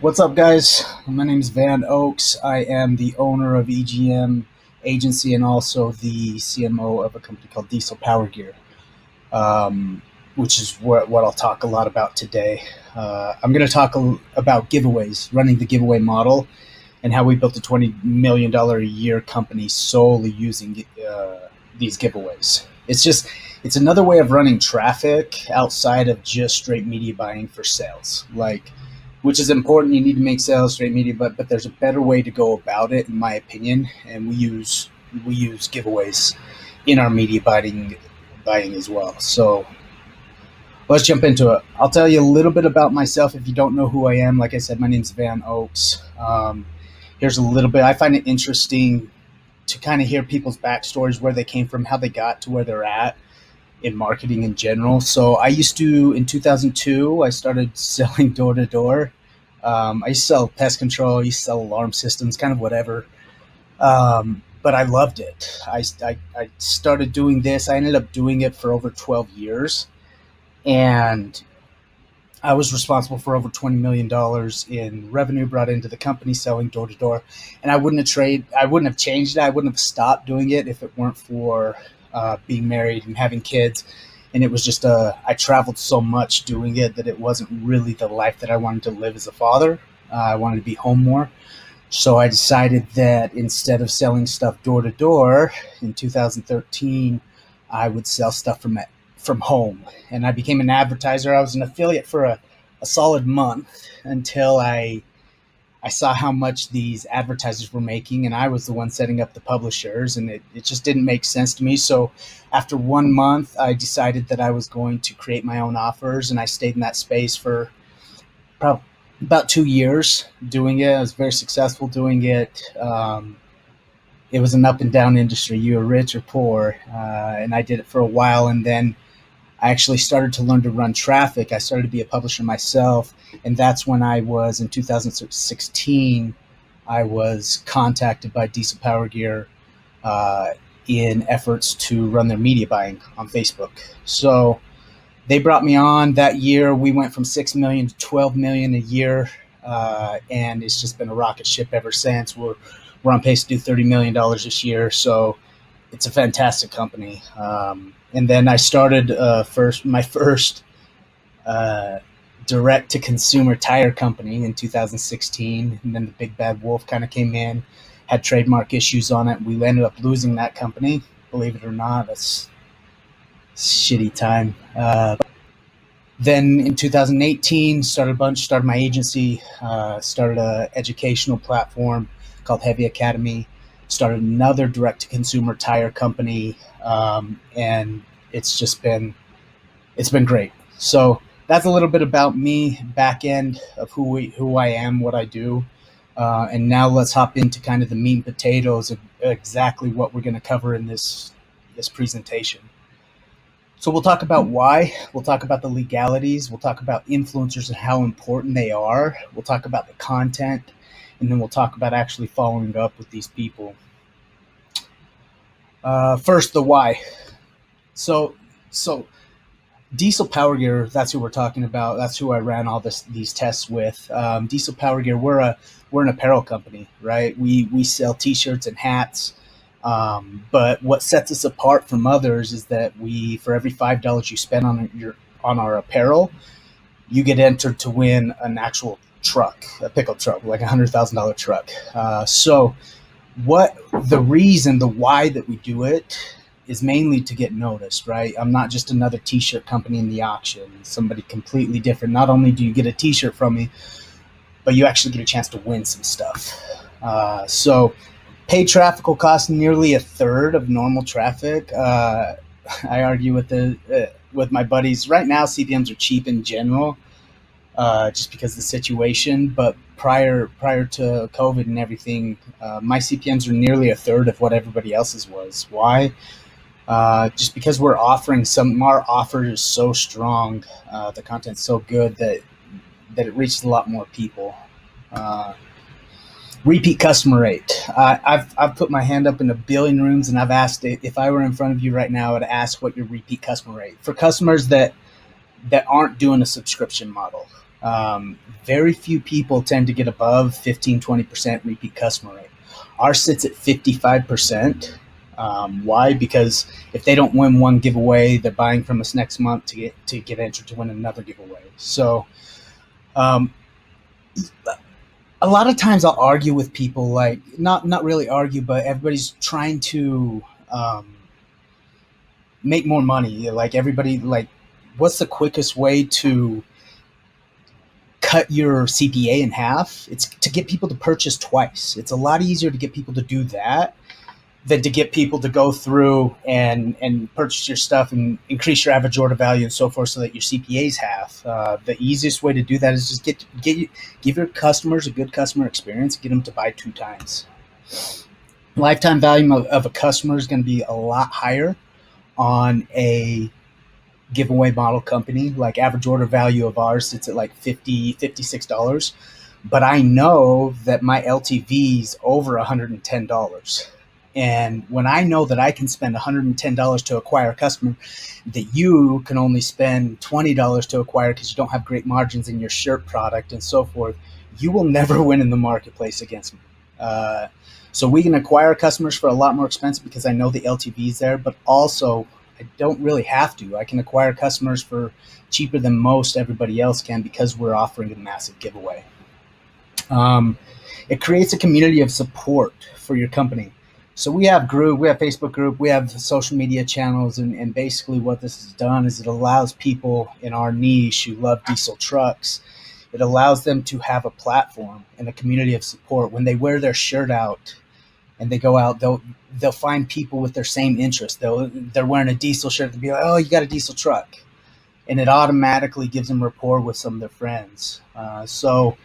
What's up, guys? My name is Van Oaks. I am the owner of EGM Agency and also the CMO of a company called Diesel Power Gear, um, which is what I'll talk a lot about today. I'm going to talk about giveaways, running the giveaway model, and how we built a $20 million a year company solely using these giveaways. It's another way of running traffic outside of just straight media buying for sales. Which is important. You need to make sales, straight media, but there's a better way to go about it, in my opinion. And we use giveaways in our media buying as well. So let's jump into it. I'll tell you a little bit about myself if you don't know who I am. Like I said, my name's Van Oaks. Here's a little bit. I find it interesting to kind of hear people's backstories, where they came from, how they got to where they're at in marketing in general. So in 2002, I started selling door to door. I used to sell pest control, I used to sell alarm systems, kind of whatever. But I loved it. I started doing this. I ended up doing it for over 12 years. And I was responsible for over $20 million in revenue brought into the company selling door to door. And I wouldn't have changed it. I wouldn't have stopped doing it if it weren't for being married and having kids. And it was just, I traveled so much doing it that it wasn't really the life that I wanted to live as a father. I wanted to be home more. So I decided that instead of selling stuff door to door in 2013, I would sell stuff from home. And I became an advertiser. I was an affiliate for a solid month until I saw how much these advertisers were making, and I was the one setting up the publishers, and it just didn't make sense to me. So after 1 month, I decided that I was going to create my own offers, and I stayed in that space for probably about 2 years doing it. I was very successful doing it. It was an up and down industry. You were rich or poor, and I did it for a while, and then I actually started to learn to run traffic. I started to be a publisher myself, and that's when in 2016, I was contacted by Diesel Power Gear in efforts to run their media buying on Facebook. So they brought me on that year. We went from 6 million to 12 million a year, and it's just been a rocket ship ever since. We're on pace to do $30 million this year. So it's a fantastic company. And then I started my first direct-to-consumer tire company in 2016. And then the big bad wolf kind of came in, had trademark issues on it. We ended up losing that company. Believe it or not, that's a shitty time. Then in 2018, started my agency, started an educational platform called Heavy Academy, started another direct-to-consumer tire company, and it's been great. So that's a little bit about me, back end of who I am, what I do, and now let's hop into kind of the meat and potatoes of exactly what we're going to cover in this presentation. So we'll talk about why, we'll talk about the legalities, we'll talk about influencers and how important they are, we'll talk about the content, and then we'll talk about actually following up with these people. First, the why. So Diesel Power Gear, that's who we're talking about. That's who I ran all these tests with. Diesel Power Gear, we're an apparel company, right? We sell T-shirts and hats. But what sets us apart from others is that for every $5 you spend on our apparel, you get entered to win an actual truck, a pickup truck, like $100,000 truck. So the why that we do it is mainly to get noticed, right? I'm not just another T-shirt company in the auction. Somebody completely different. Not only do you get a T-shirt from me, but you actually get a chance to win some stuff. So paid traffic will cost nearly a third of normal traffic. I argue with my buddies. Right now, CPMs are cheap in general, just because of the situation. But prior to COVID and everything, my CPMs are nearly a third of what everybody else's was. Why? Just because we're offering our offer is so strong, the content's so good that it reaches a lot more people. Repeat customer rate. I've put my hand up in a billion rooms, and I've asked, if I were in front of you right now, I would ask what your repeat customer rate for customers that aren't doing a subscription model. Very few people tend to get above 15-20% repeat customer rate. Ours sits at 55%. Why? Because if they don't win one giveaway, they're buying from us next month to get entered to win another giveaway. So um, a lot of times I'll argue with people, like not really argue, but everybody's trying to make more money. Like everybody, like, what's the quickest way to cut your CPA in half? It's to get people to purchase twice. It's a lot easier to get people to do that than to get people to go through and purchase your stuff and increase your average order value and so forth, so that your CPA's half. The easiest way to do that is just give your customers a good customer experience, get them to buy 2 times. Lifetime value of a customer is going to be a lot higher on a giveaway model company. Like average order value of ours sits at like $56, but I know that my LTV is over $110. And when I know that I can spend $110 to acquire a customer, that you can only spend $20 to acquire because you don't have great margins in your shirt product and so forth, you will never win in the marketplace against me. So we can acquire customers for a lot more expensive because I know the LTV is there, but also I don't really have to. I can acquire customers for cheaper than most everybody else can because we're offering a massive giveaway. It creates a community of support for your company. So we have Facebook group, we have social media channels, and basically what this has done is it allows people in our niche who love diesel trucks, it allows them to have a platform and a community of support. When they wear their shirt out and they go out, they'll find people with their same interest. They're wearing a diesel shirt, they'll be like, oh, you got a diesel truck. And it automatically gives them rapport with some of their friends. So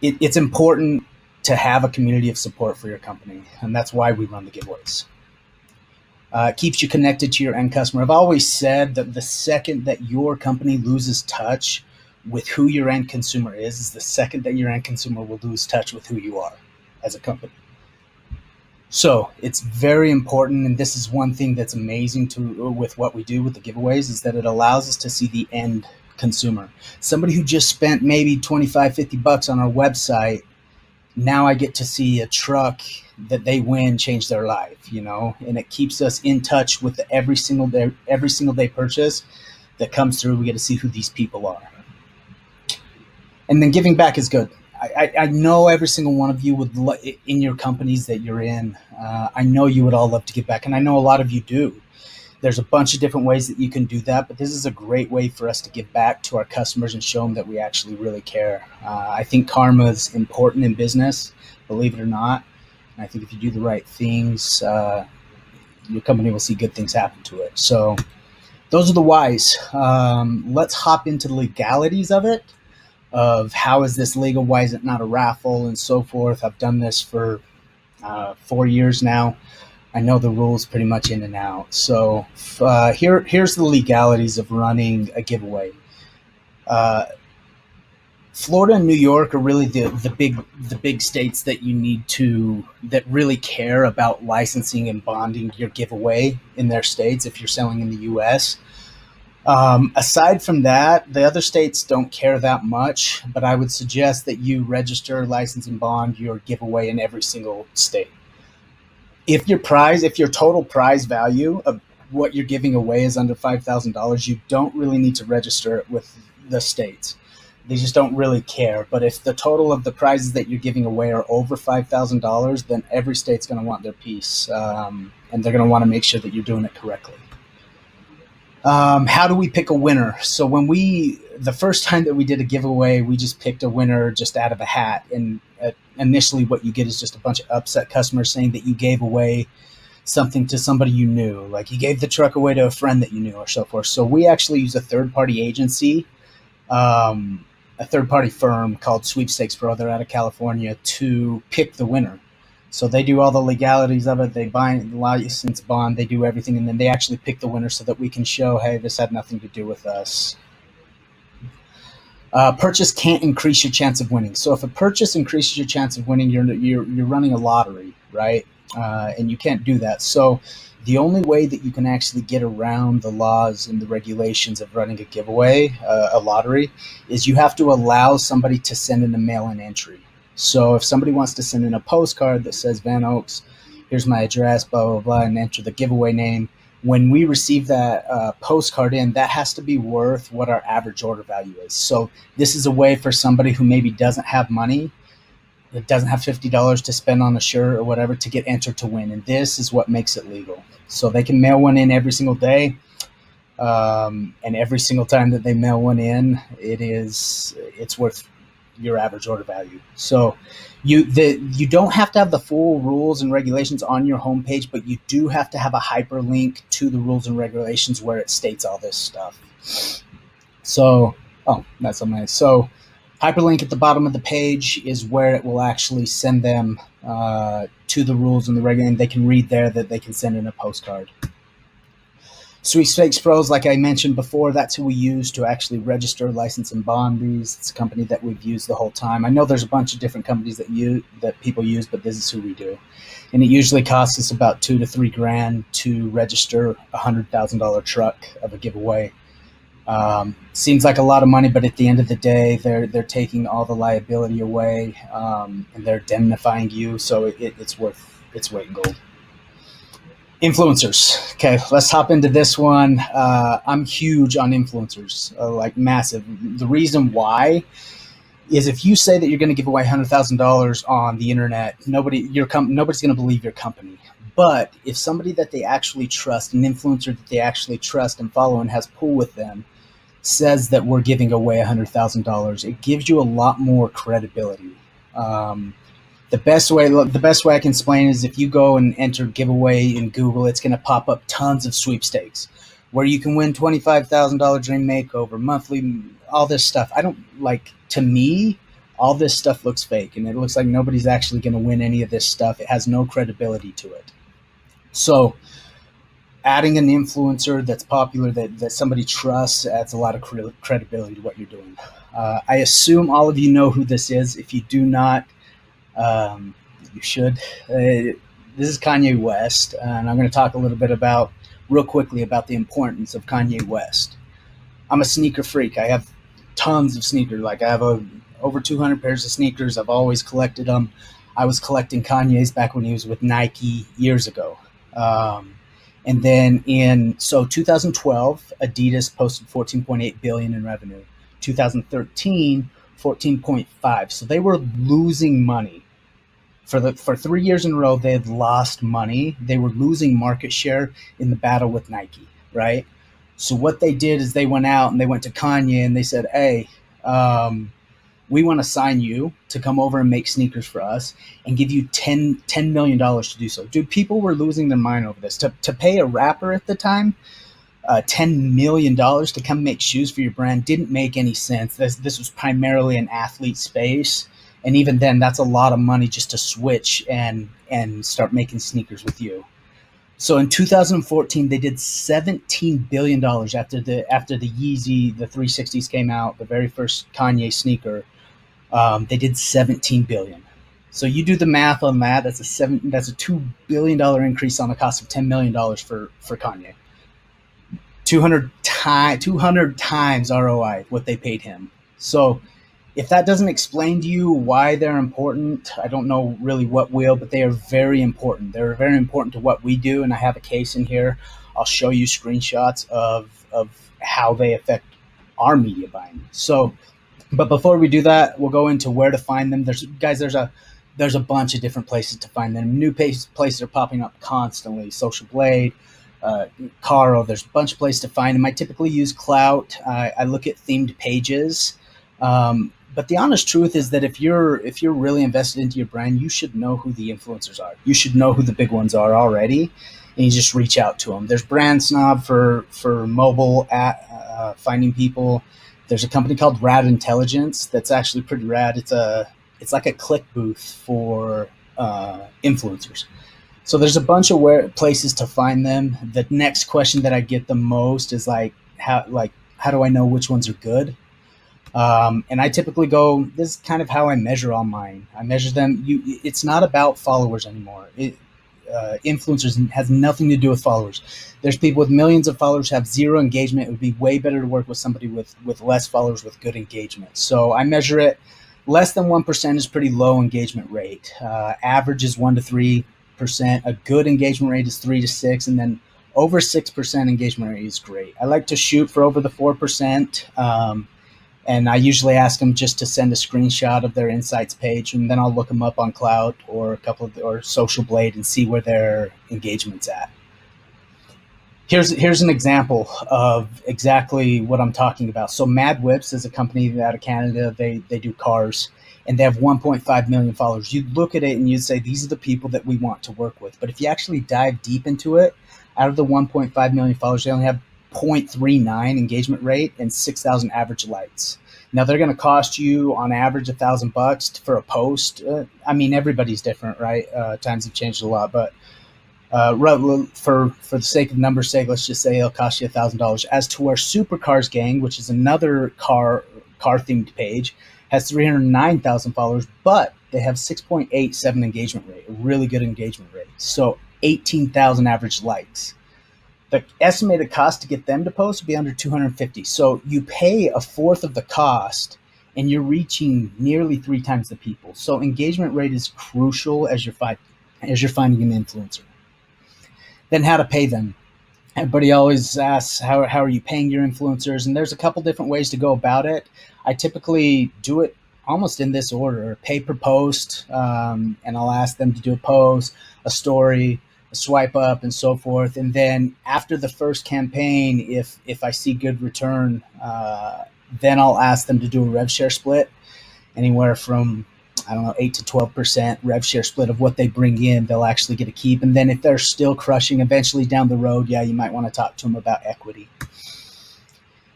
it's important to have a community of support for your company, and that's why we run the giveaways. It keeps you connected to your end customer. I've always said that the second that your company loses touch with who your end consumer is the second that your end consumer will lose touch with who you are as a company. So it's very important, and this is one thing that's amazing with what we do with the giveaways, is that it allows us to see the end consumer. Somebody who just spent maybe $25-50 on our website, now I get to see a truck that they win change their life, and it keeps us in touch with every single day purchase that comes through. We get to see who these people are. And then giving back is good. I know every single one of you would in your companies that you're in, I know you would all love to give back, and I know a lot of you do. There's a bunch of different ways that you can do that, but this is a great way for us to give back to our customers and show them that we actually really care. I think karma is important in business, believe it or not. And I think if you do the right things, your company will see good things happen to it. So those are the whys. Let's hop into the legalities of it, of how is this legal, why is it not a raffle, and so forth. I've done this for 4 years now. I know the rules pretty much in and out. So here's the legalities of running a giveaway. Florida and New York are really the big states that you need that really care about licensing and bonding your giveaway in their states if you're selling in the U.S. Aside from that, the other states don't care that much, but I would suggest that you register, license, and bond your giveaway in every single state. If your total prize value of what you're giving away is under $5,000, you don't really need to register it with the states. They just don't really care. But if the total of the prizes that you're giving away are over $5,000, then every state's going to want their piece, and they're going to want to make sure that you're doing it correctly. How do we pick a winner? So the first time that we did a giveaway, we just picked a winner just out of a hat. And initially what you get is just a bunch of upset customers saying that you gave away something to somebody you knew, like you gave the truck away to a friend that you knew or so forth. So we actually use a third-party agency, a third-party firm called Sweepstakes Pro. They're out of California, to pick the winner. So they do all the legalities of it. They buy the license, bond, they do everything, and then they actually pick the winner so that we can show, hey, this had nothing to do with us. Purchase can't increase your chance of winning. So if a purchase increases your chance of winning, you're running a lottery, right? and you can't do that. So the only way that you can actually get around the laws and the regulations of running a giveaway, a lottery, is you have to allow somebody to send in a mail-in entry. So if somebody wants to send in a postcard that says Van Oaks, here's my address, blah, blah, blah, and enter the giveaway name, when we receive that postcard in, that has to be worth what our average order value is. So this is a way for somebody who maybe doesn't have money, that doesn't have $50 to spend on a shirt or whatever, to get entered to win. And this is what makes it legal. So they can mail one in every single day. And every single time that they mail one in, it's worth your average order value. So you don't have to have the full rules and regulations on your homepage, but you do have to have a hyperlink to the rules and regulations where it states all this stuff. So, that's something. So hyperlink at the bottom of the page is where it will actually send them to the rules and the regulations. They can read there that they can send in a postcard. Sweepstakes Pros, like I mentioned before, that's who we use to actually register, license, and bond these. It's a company that we've used the whole time. I know there's a bunch of different companies that people use, but this is who we do. And it usually costs us about $2,000 to $3,000 to register a $100,000 truck of a giveaway. Seems like a lot of money, but at the end of the day, they're taking all the liability away, and they're indemnifying you, so it's worth its weight in gold. Influencers. Okay, let's hop into this one. I'm huge on influencers, like massive. The reason why is if you say that you're going to give away $100,000 on the internet, nobody's going to believe your company. But if somebody that they actually trust, an influencer that they actually trust and follow and has pull with them, says that we're giving away $100,000, it gives you a lot more credibility. The best way I can explain is if you go and enter giveaway in Google, it's going to pop up tons of sweepstakes where you can win $25,000 dream makeover, monthly, all this stuff. To me, all this stuff looks fake, and it looks like nobody's actually going to win any of this stuff. It has no credibility to it. So adding an influencer that's popular, that somebody trusts, adds a lot of credibility to what you're doing. I assume all of you know who this is. If you do not, you should. This is Kanye West, and I'm going to talk a little bit real quickly about the importance of Kanye West. I'm a sneaker freak. I have tons of sneakers. Like I have over 200 pairs of sneakers. I've always collected them. I was collecting Kanye's back when he was with Nike years ago. And then in 2012, Adidas posted 14.8 billion in revenue. 2013, 14.5. So they were losing money. For 3 years in a row, they had lost money. They were losing market share in the battle with Nike, right? So what they did is they went out and they went to Kanye and they said, hey, we want to sign you to come over and make sneakers for us and give you $10 million to do so. Dude, people were losing their mind over this. To pay a rapper at the time $10 million to come make shoes for your brand didn't make any sense. This was primarily an athlete space. And even then, that's a lot of money just to switch and start making sneakers with you. So in 2014, they did $17 billion after the Yeezy, the 360s came out, the very first Kanye sneaker. They did $17 billion. So you do the math on that. That's a $2 billion increase on the cost of $10 million for Kanye. 200 times ROI what they paid him. So if that doesn't explain to you why they're important, I don't know really what will, but they are very important. They're very important to what we do, and I have a case in here. I'll show you screenshots of how they affect our media buying. So, but before we do that, we'll go into where to find them. There's a bunch of different places to find them. New places are popping up constantly. Social Blade, Caro, there's a bunch of places to find them. I typically use Clout. I look at themed pages. But the honest truth is that if you're really invested into your brand, you should know who the influencers are. You should know who the big ones are already, and you just reach out to them. There's Brand Snob for mobile finding people. There's a company called Rad Intelligence that's actually pretty rad. It's like a click booth for influencers. So there's a bunch of places to find them. The next question that I get the most is how do I know which ones are good? And I typically go, this is kind of how I measure all mine. I measure them. It's not about followers anymore. influencers has nothing to do with followers. There's people with millions of followers have zero engagement. It would be way better to work with somebody with less followers with good engagement. So I measure it. Less than 1% is pretty low engagement rate. Average is 1 to 3%. A good engagement rate is 3 to 6, and then over 6% engagement rate is great. I like to shoot for over the 4%. And I usually ask them just to send a screenshot of their insights page, and then I'll look them up on Clout or or Social Blade and see where their engagement's at. Here's an example of exactly what I'm talking about. So Mad Whips is a company out of Canada. They do cars, and they have 1.5 million followers. You'd look at it and you'd say, these are the people that we want to work with. But if you actually dive deep into it, out of the 1.5 million followers, they only have 0.39 engagement rate and 6,000 average likes. Now they're going to cost you on average $1,000 for a post. I mean, everybody's different, right? Times have changed a lot, but for the sake of numbers' sake, let's just say it'll cost you $1,000. As to our Supercars Gang, which is another car themed page, has 309,000 followers, but they have 6.87 engagement rate, a really good engagement rate. So 18,000 average likes. The estimated cost to get them to post would be under $250. So you pay a fourth of the cost, and you're reaching nearly 3 times the people. So engagement rate is crucial as you're finding an influencer. Then how to pay them. Everybody always asks, how are you paying your influencers? And there's a couple different ways to go about it. I typically do it almost in this order: pay per post, and I'll ask them to do a post, a story, a swipe up, and so forth. And then after the first campaign, if I see good return, then I'll ask them to do a rev share split, anywhere from 8 to 12% rev share split of what they bring in. They'll actually get a keep. And then if they're still crushing eventually down the road, you might want to talk to them about equity.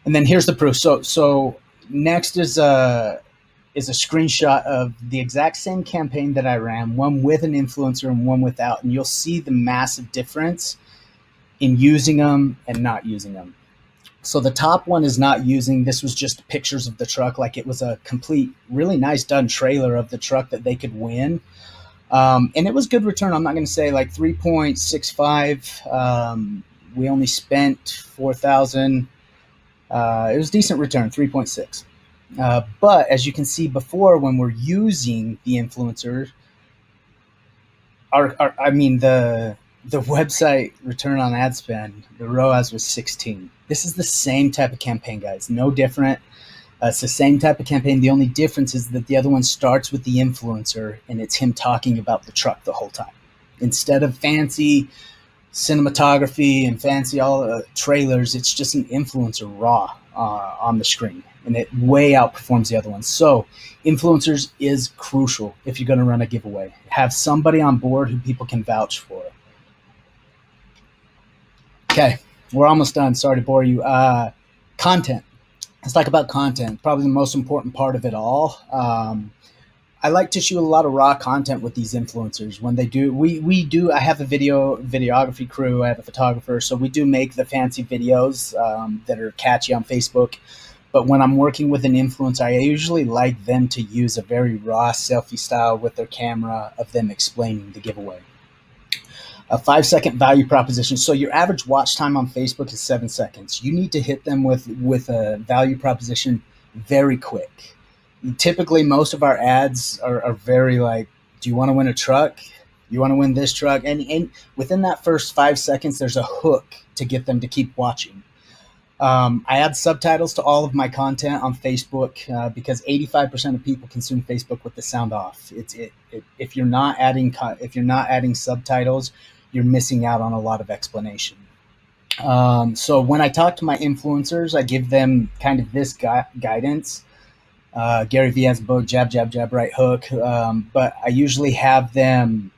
And then here's the proof. So next is a screenshot of the exact same campaign that I ran, one with an influencer and one without. And you'll see the massive difference in using them and not using them. So the top one is not using. This was just pictures of the truck, like it was a complete, really nice done trailer of the truck that they could win. And it was good return. I'm not going to say like 3.65. We only spent $4,000. It was decent return, 3.6. But as you can see before, when we're using the influencer, the website return on ad spend, the ROAS was 16. This is the same type of campaign, guys. No different. It's the same type of campaign. The only difference is that the other one starts with the influencer, and it's him talking about the truck the whole time. Instead of fancy cinematography and fancy trailers, it's just an influencer raw on the screen, and it way outperforms the other ones. So influencers is crucial if you're going to run a giveaway. Have somebody on board who people can vouch for. Okay, we're almost done. Sorry to bore you. Content. Let's talk about content. Probably the most important part of it all. I like to shoot a lot of raw content with these influencers. When they do, we do. I have a videography crew. I have a photographer, so we do make the fancy videos that are catchy on Facebook. But when I'm working with an influencer, I usually like them to use a very raw selfie style with their camera of them explaining the giveaway. A 5-second value proposition. So your average watch time on Facebook is 7 seconds. You need to hit them with a value proposition very quick. Typically, most of our ads are very like, do you want to win a truck? You want to win this truck? And within that first 5 seconds, there's a hook to get them to keep watching. I add subtitles to all of my content on Facebook because 85% of people consume Facebook with the sound off. If you're not adding subtitles, you're missing out on a lot of explanation. So when I talk to my influencers, I give them kind of this guidance. Gary Vee has a book, Jab, Jab, Jab, Right Hook. But I usually have them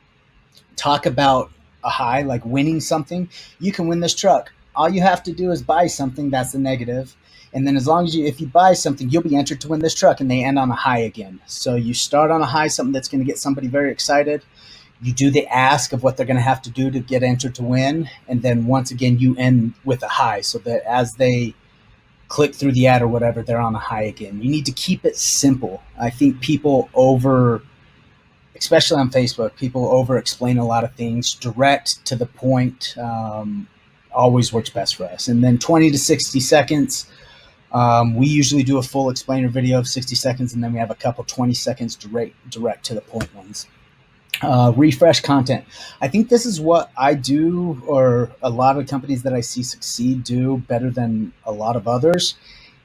talk about a high, like winning something. You can win this truck. All you have to do is buy something. That's the negative. And then if you buy something, you'll be entered to win this truck, and they end on a high again. So you start on a high, something that's going to get somebody very excited. You do the ask of what they're going to have to do to get entered to win. And then once again, you end with a high so that as they click through the ad or whatever, they're on a high again. You need to keep it simple. I think people especially on Facebook, people over-explain a lot of things. Direct to the point always works best for us. And then 20 to 60 seconds. We usually do a full explainer video of 60 seconds, and then we have a couple 20 seconds direct to the point ones. Refresh content. I think this is what I do, or a lot of companies that I see succeed do better than a lot of others,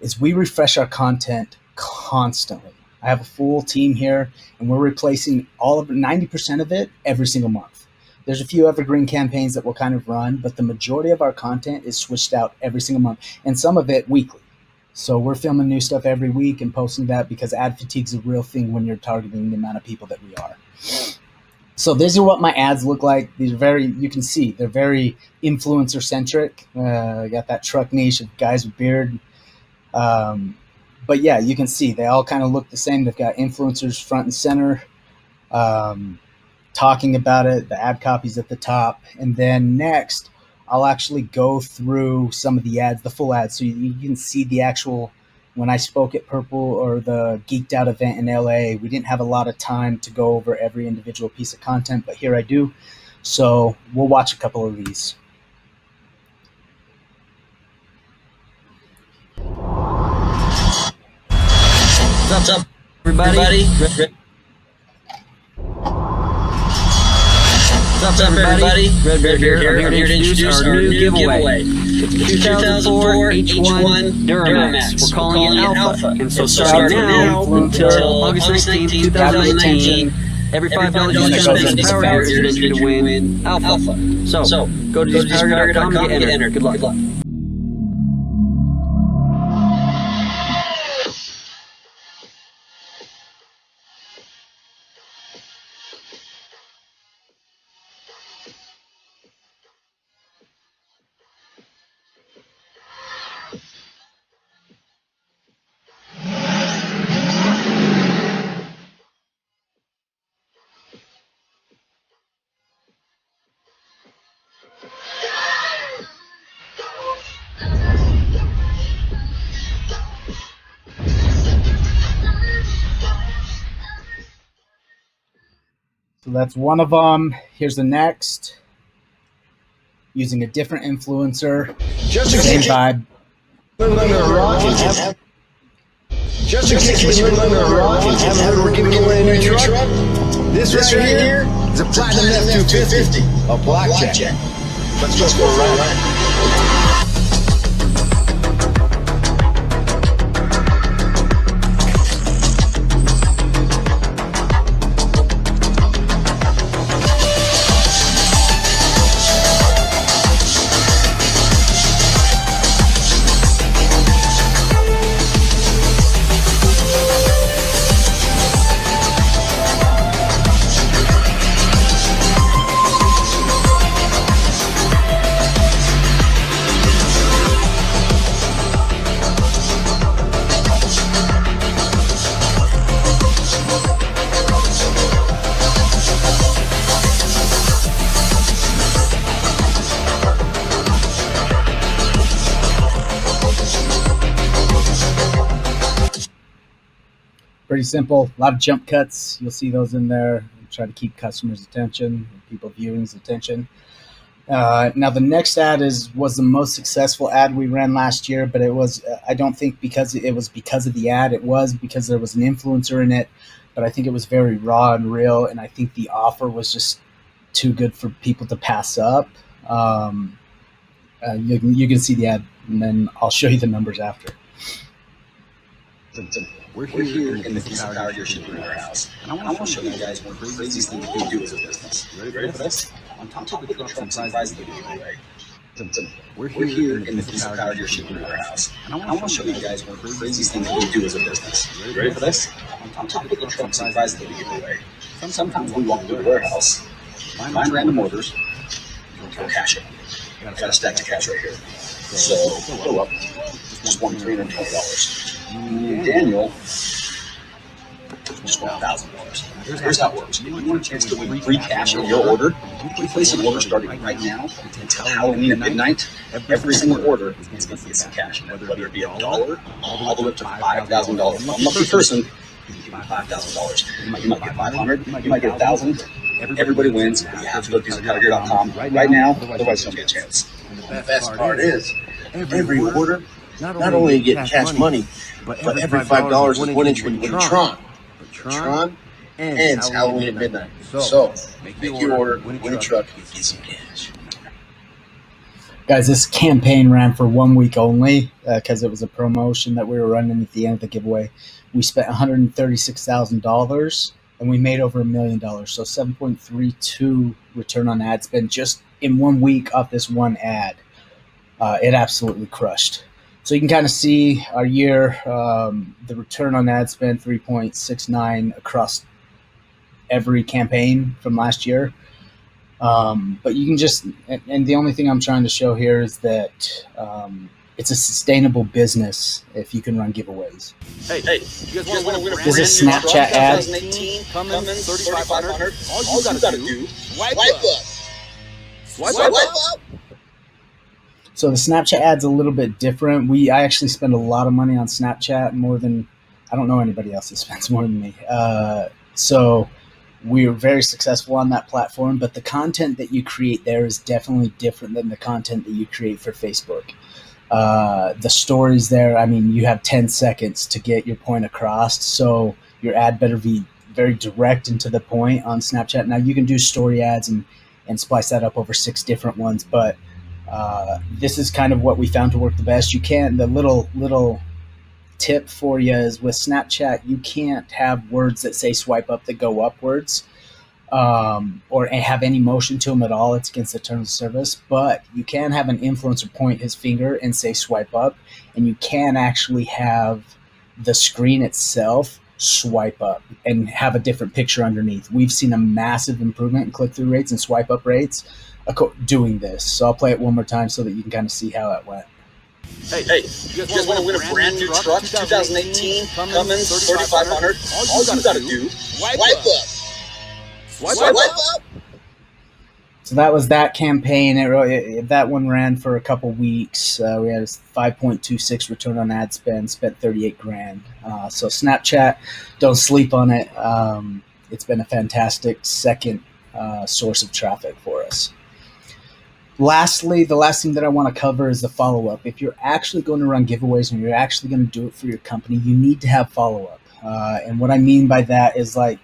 is we refresh our content constantly. I have a full team here, and we're replacing all of 90% of it every single month. There's a few evergreen campaigns that will kind of run, but the majority of our content is switched out every single month, and some of it weekly. So we're filming new stuff every week and posting that, because ad fatigue is a real thing when you're targeting the amount of people that we are. So these are what my ads look like. These are you can see, they're very influencer centric. I got that truck niche of guys with beard. But yeah, you can see they all kind of look the same. They've got influencers front and center, talking about it. The ad copy's at the top. And then next, I'll actually go through some of the ads, the full ads, so you can see the actual. When I spoke at Purple or the Geeked Out event in LA, we didn't have a lot of time to go over every individual piece of content, but here I do. So we'll watch a couple of these. What's up, everybody? What's up, everybody? Red Bear here. I'm here to introduce our new giveaway. It's the 2004 H1 Duramax. We're calling it Alpha. And so starting now until August 19, 2019, every $5 you spend in this power gear is entered to win Alpha. So go to thispowergear.com and get entered. Good luck. So that's one of them. Here's the next. Using a different influencer. Same vibe. Just in case you've been living under a rock and haven't heard we're giving away a new truck, this right here is a Platinum F250, a blackjack. Let's go right. Pretty simple. A lot of jump cuts. You'll see those in there. Try to keep customers' attention, people viewing's attention. Now the next ad was the most successful ad we ran last year, but it was I don't think because it was because of the ad. It was because there was an influencer in it, but I think it was very raw and real, and I think the offer was just too good for people to pass up. You can see the ad, and then I'll show you the numbers after. We're here in the Diesel Power Gear Shipping Warehouse, and I want to show you guys one of the craziest things we do as a business. Ready for this? On top of the trucks and prizes that we give away. We're here in the Diesel Power Gear Shipping Warehouse, and I want to show you guys one of the craziest things we do as a business. Ready for this? On top of the trucks and prizes that we give away. Sometimes we walk into the warehouse, find random orders, and go cash it. Got a stack of cash right here. So go up. Just won $320. Daniel just won $1,000. Here's how it works. If you want a chance to win free cash on your order, you place an order starting right now until Halloween at midnight. Every single order is going to get some cash, whether it be $1 all the way up to $5,000. One lucky person You give me $5,000. You might get 500. You might get 1,000. Everybody wins. But you have to go to dieselpowergear.com right now. Otherwise, you don't get a chance. And the best part is, every order, not only you get cash money, but every $5 is 1 inch when you win a Tron. But Tron ends Halloween at midnight. So, make your order, win a truck, and get some cash. Guys, this campaign ran for 1 week only because it was a promotion that we were running at the end of the giveaway. We spent $136,000 and we made over $1 million. So 7.32 return on ad spend just in 1 week off this one ad. It absolutely crushed. So you can kind of see our year, the return on ad spend 3.69 across every campaign from last year. But you can just, and the only thing I'm trying to show here is that it's a sustainable business if you can run giveaways. Hey, you guys want to win a This is brand new Snapchat truck, ad. 2018 Cummins 3500. All you gotta do, swipe up. Swipe up. So the Snapchat ad's a little bit different. I actually spend a lot of money on Snapchat, more than, I don't know anybody else that spends more than me. So we are very successful on that platform, but the content that you create there is definitely different than the content that you create for Facebook. The stories there, I mean, you have 10 seconds to get your point across, so your ad better be very direct and to the point on Snapchat. Now, you can do story ads and splice that up over 6 different ones, but this is kind of what we found to work the best. You can't, the little tip for you is with Snapchat, you can't have words that say swipe up that go upwards, or have any motion to them at all. It's against the terms of service, but you can have an influencer point his finger and say swipe up, and you can actually have the screen itself swipe up and have a different picture underneath. We've seen a massive improvement in click-through rates and swipe up rates doing this. So I'll play it one more time so that you can kind of see how it went. Hey, you guys want to win a brand new truck, 2018 Cummins 3500. All you gotta do, swipe up. Swipe up. So that was that campaign. That one ran for a couple weeks. We had a 5.26 return on ad spend, spent 38 grand. So Snapchat, don't sleep on it. It's been a fantastic second source of traffic for us. Lastly, the last thing that I want to cover is the follow-up. If you're actually going to run giveaways and you're actually going to do it for your company, you need to have follow-up. And what I mean by that is, like,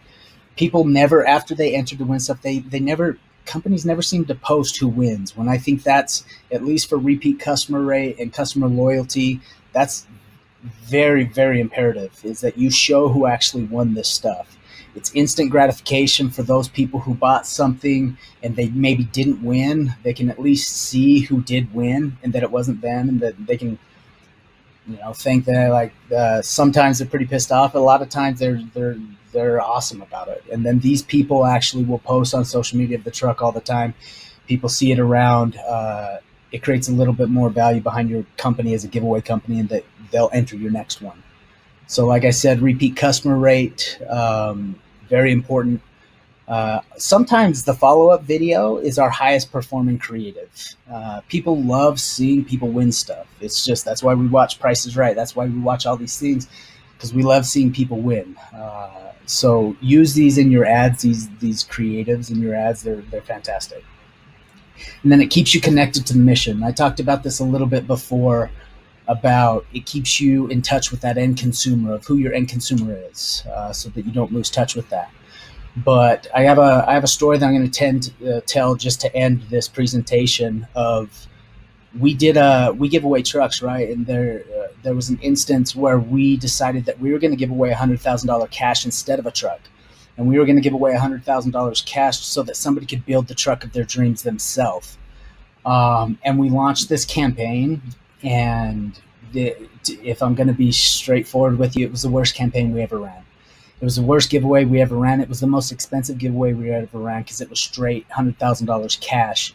people never, after they enter to win stuff, companies never seem to post who wins. When I think that's, at least for repeat customer rate and customer loyalty, that's very, very imperative, is that you show who actually won this stuff. It's instant gratification for those people who bought something and they maybe didn't win. They can at least see who did win and that it wasn't them, and that they can, think that, like, sometimes they're pretty pissed off. A lot of times they're awesome about it. And then these people actually will post on social media of the truck all the time. People see it around. It creates a little bit more value behind your company as a giveaway company, and that they'll enter your next one. So like I said, repeat customer rate, very important. Sometimes the follow-up video is our highest performing creative. People love seeing people win stuff. It's just, that's why we watch Price is Right. That's why we watch all these things, because we love seeing people win. So use these in your ads, these creatives in your ads. They're fantastic. And then it keeps you connected to the mission. I talked about this a little bit before, about it keeps you in touch with that end consumer, of who your end consumer is, so that you don't lose touch with that. But I have a story that I'm going to tell just to end this presentation. Of we give away trucks, right? And there was an instance where we decided that we were going to give away $100,000 cash instead of a truck, and we were going to give away $100,000 cash so that somebody could build the truck of their dreams themselves. And we launched this campaign. And if I'm going to be straightforward with you, it was the worst campaign we ever ran. It was the worst giveaway we ever ran. It was the most expensive giveaway we ever ran, because it was straight $100,000 cash,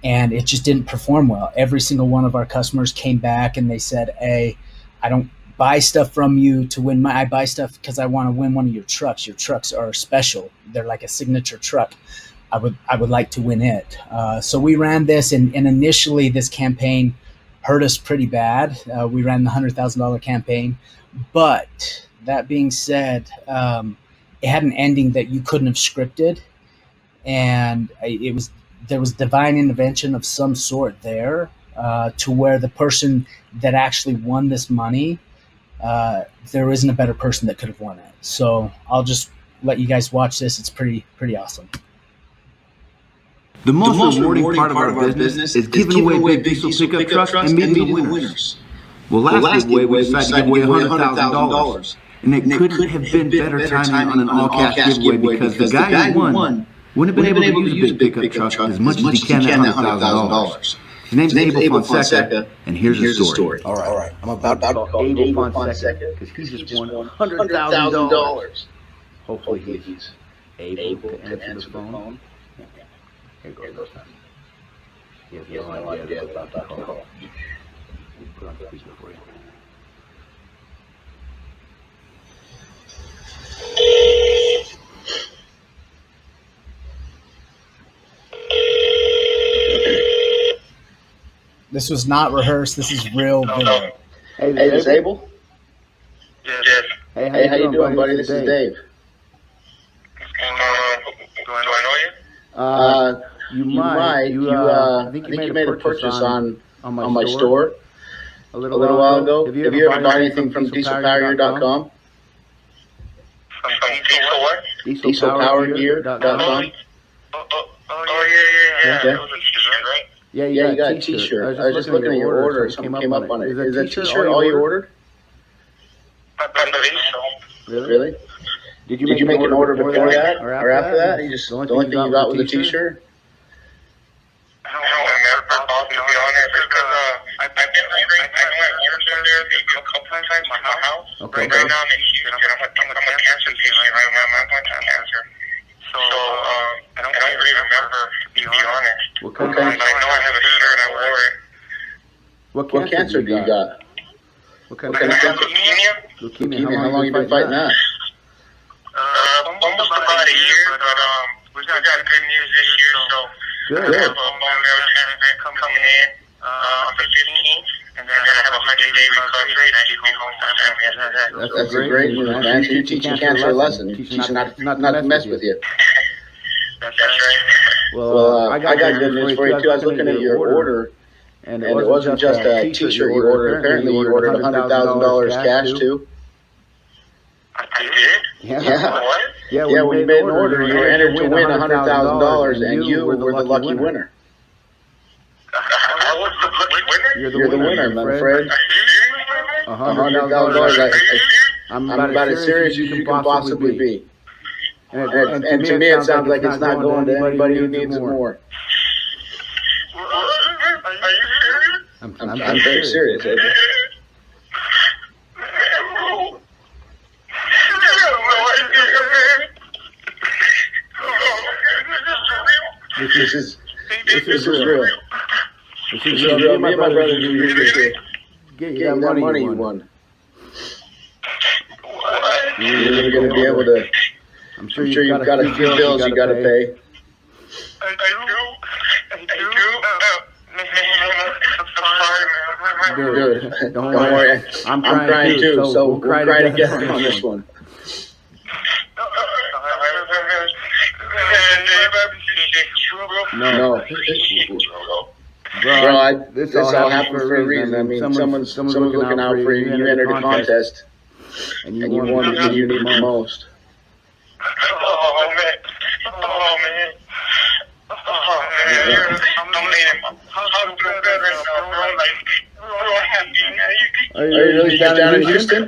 and it just didn't perform well. Every single one of our customers came back and they said, "Hey, I don't buy stuff from you to win I buy stuff because I want to win one of your trucks. Your trucks are special. They're like a signature truck. I would like to win it." So we ran this, and initially this campaign hurt us pretty bad. We ran the $100,000 campaign, but that being said, it had an ending that you couldn't have scripted, and there was divine intervention of some sort there, to where the person that actually won this money, there isn't a better person that could have won it. So I'll just let you guys watch this. It's pretty awesome. The most rewarding part of our business is giving away big diesel pickup trucks and meeting the winners. Well, last giveaway, we decided to give away $100,000. And it couldn't have been better timing on an all-cash giveaway because the guy who won wouldn't have been able to use a big pickup truck as much as he can that $100,000. His name's Abel Fonseca, and here's the story. All right. I'm about to call Abel Fonseca because he just won $100,000. Hopefully he's able to answer the phone. Here goes. He has no idea about that call. Put on speaker for you. This was not rehearsed. This is real video. Hey, this is Abel? Yes. Hey, how you doing, buddy? This is Dave. Do I know you? You might. I think you made a purchase on my store a little while ago. Have you ever bought anything from dieselpowergear.com? From Diesel what? Dieselpowergear.com? Oh, yeah. Okay. It was a t-shirt, right? Yeah, you got a t-shirt. I was just looking at your order. Something came up on it. Is that t-shirt all you ordered? I believe so. Really? Did you make an order before that or after that? The only thing you got was a t-shirt? I don't remember, to be honest, because I've been ordering there a couple times at my house. Okay. Right now I'm in Houston. I'm a cancer patient right now. I'm going through cancer. So I don't really remember, to be honest. Okay. I know I have a shirt. I wore it. What cancer do you got? What kind I have leukemia. Leukemia. How long you been fighting that? Almost about a year, but we got good news this year. So Good. I have a bone marrow transplant coming in on the 15th, and then I have a 100-day recovery, and I should be home for my family after that. That's a great news, man. So you're teaching cancer a lesson. You're teaching not to mess with you. That's right. Well, I got good news for you too. I was looking at your order, and it wasn't just a t-shirt you ordered. Apparently you ordered $100,000 cash too. I did? Yeah. What? Yeah, when you made an order, you were entered to win $100,000, and you were the lucky winner. I was the lucky winner? You're the winner, my friend. $100,000. I'm about as serious as you can possibly be. And to me, it sounds like it's not going to anybody who needs it more. Are you serious? I'm very serious, Abel. This is real. This is real. Me and my brother do this. Get that money you won. You're going to be able to. I'm sure you've got a few bills you got to pay. Good. Don't worry. I'm crying too, so we'll cry together on this one. No. Bro, this all happened for a reason. I mean, someone's looking out for you. You entered a contest, and you won because you need the most. Oh, man. Are you really down in Houston?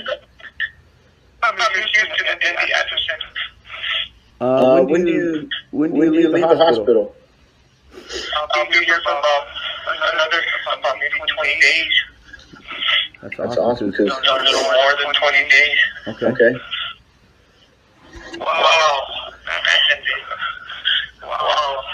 I'm in Houston in the Atchison. When do you leave the hospital? I'll be here for about maybe 20 days. That's awesome. A little more than 20 days. Okay. Wow. Wow.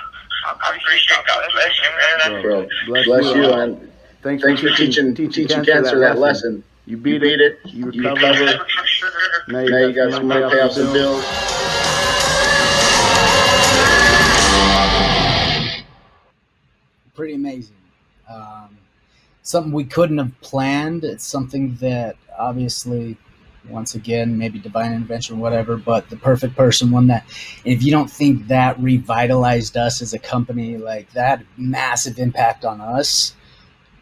I appreciate God bless you, man. Bro, bless you, and thanks for teaching cancer that lesson. You beat it. You recovered. Now you got some money to pay off some bills. Pretty amazing. Something we couldn't have planned. It's something that obviously once again, maybe divine intervention, whatever, but the perfect person, one that, if you don't think that revitalized us as a company, like that massive impact on us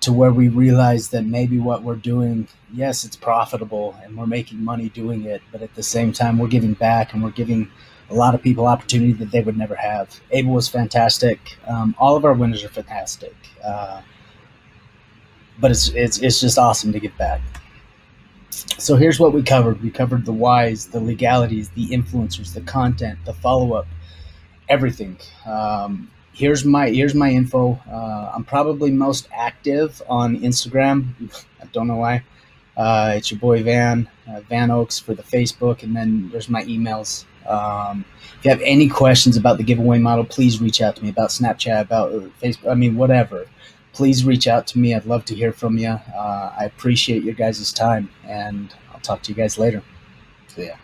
to where we realize that maybe what we're doing, yes, it's profitable and we're making money doing it, but at the same time, we're giving back and we're giving a lot of people opportunity that they would never have. Abel was fantastic. All of our winners are fantastic. But it's just awesome to give back. So here's what we covered. We covered the whys, the legalities, the influencers, the content, the follow-up, everything. Here's my info. I'm probably most active on Instagram. I don't know why. It's your boy Van Oaks for the Facebook, and then there's my emails. If you have any questions about the giveaway model, please reach out to me, about Snapchat, about Facebook, I mean, whatever. Please reach out to me. I'd love to hear from you. I appreciate your guys' time, and I'll talk to you guys later. So, yeah.